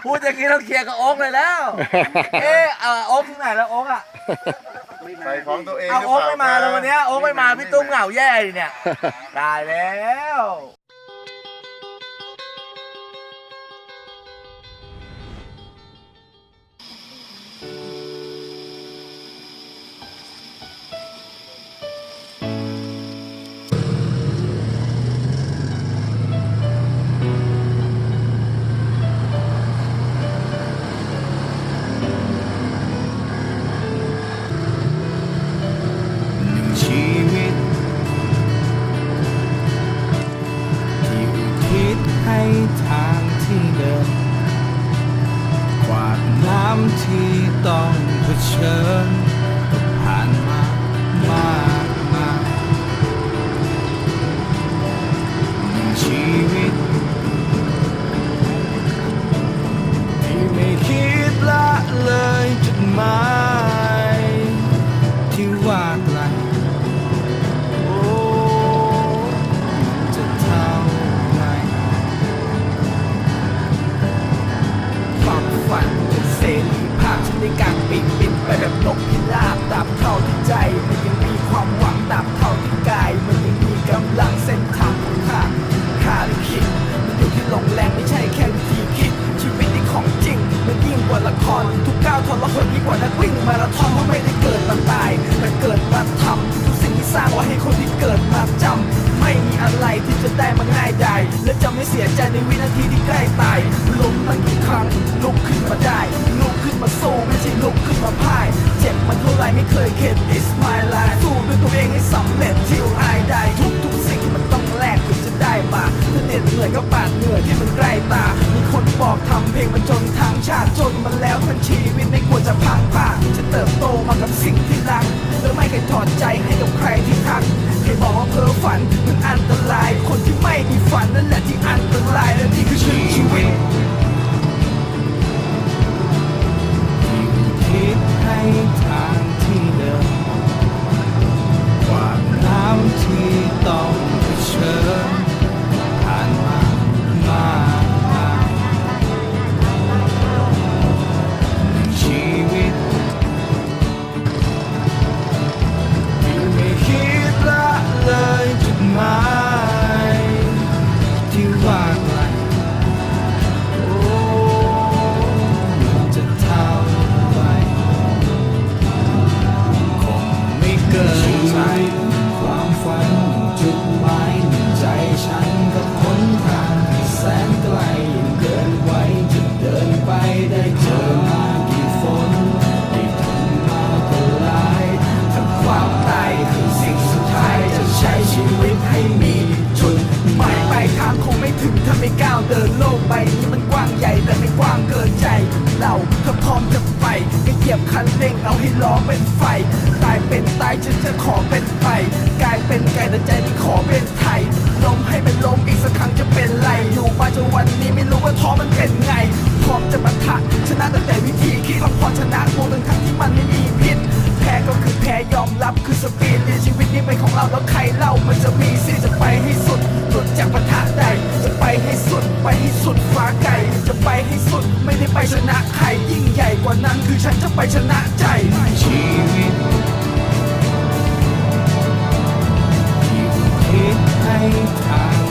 พูดอย่างนี้เราเคลียร์กับโอ๊กเลยแล้วโอ๊กที่ไหนแล้วโอ๊กอ่ะ ใส่ของตัวเอง เอาโอ๊กไม่มาแล้ววันนี้โอ๊กไม่มาพี่ตุ้มเหงาแย่ดิเนี่ยตายแล้ว ชีวิตที่อุทิศให้ทางที่เดินกวาดน้ำที่ต้องเผชิญก็ผ่านมามากมายชีวิตที่ไม่คิดละเลยจุดหมายที่ว่าไกลจะเท่าไหร่ความฝันเป็นเสรีภาพฉันได้กางปีกบินไปแบบนกพิราบตราบเท่าที่ใจมันยังมีความหวังตราบเท่าที่กายมันยังมีกำลังเส้นทางของข้าลิขิตมันอยู่ที่ลงแรงไม่ใช่แค่วิธีคิดชีวิตนี่ของจริงมันยิ่งกว่าละครทุกก้าวทรหดยิ่งกว่านักวิ่งมาราธอนเพราะไม่ได้เกิดมาตายแต่เกิดมาทำทุกสิ่งที่สร้างไว้ให้คนที่เกิดมาจำไม่มีอะไรที่จะได้มาง่ายดายและจะไม่เสียใจในวินาทีที่ใกล้ตายล้มมันกี่ครั้งลุกขึ้นมาได้ลุกขึ้นมาสู้ไม่ใช่ลุกขึ้นมาพ่ายเจ็บมันเท่าไรไม่เคยเข็ด It's my life สู้ด้วยตัวเองให้สำเร็จtill I die ทุกสิ่งมันต้องแลกถึงจะได้มาถ้าเหน็ดเหนื่อยก็ปาดเหนื่อยที่มันใกล้ตามีคนบอกทำเพลงมันจนทางชาติจนมันแล้วทั้งชีวิตไม่ควรจะพังผ่าจะเติบโตมากับสิ่งที่รักและไม่เคยถอดใจให้กับใครที่ทักใครบอกว่าเพ้อฝันมันอันตรายคนที่ไม่มีฝันนั่นแหละที่อันตรายและนี่คือชีวิตที่คิดให้ทางที่เดินกว่าน้ำที่ต้องเผชิญผ่านมามากมายชีวิตที่ไม่คิดละเลยจุดหมายที่ว่าไกลโอ้มันจะเท่าไหร่คงไม่เกินใจความฝันจุดหมายหนึ่งใจฉันกับหนทางที่แสนไกลยิ่งเกินไว้จะเดินไปได้เจอมากี่ฝนได้ทนมาก็หลายถ้าความตายคือสิ่งสุดท้ายจะใช้ชีวิตให้มีจุดหมายปลายทางคงไม่ถึงถ้าไม่ก้าวเดินโลกใบนี้มันกว้างใหญ่แต่ไม่กว้างเกินใจเราถ้าพร้อมจะไปก็เหยียบคันเร่งเอาให้ล้อเป็นไฟตายเป็นตายฉันจะขอเป็นไปกลายเป็นไก่แต่ใจที่ขอเป็นไทยลมให้มันล้มอีกสักครั้งจะเป็นไรอยู่มาจนวันนี้ไม่รู้ว่าท้อมันเป็นไงพร้อมจะปะทะชนะตั้งแต่วิธีคิดความพอชนะโมทั้งที่มันไม่มีพิษแพ้ก็คือแพ้ยอมรับคือสปีดในชีวิตนี้เป็นของเราแล้วใครเล่ามันจะมีสิจะไปให้สุดหลุดจากปะทะใดจะไปให้สุดไปให้สุดฟ้าไก่จะไปให้สุดไม่ได้ไปชนะใครยิ่งใหญ่กว่านั้นคือฉันจะไปชนะใจชีวิตที่อุทิศให้ทาง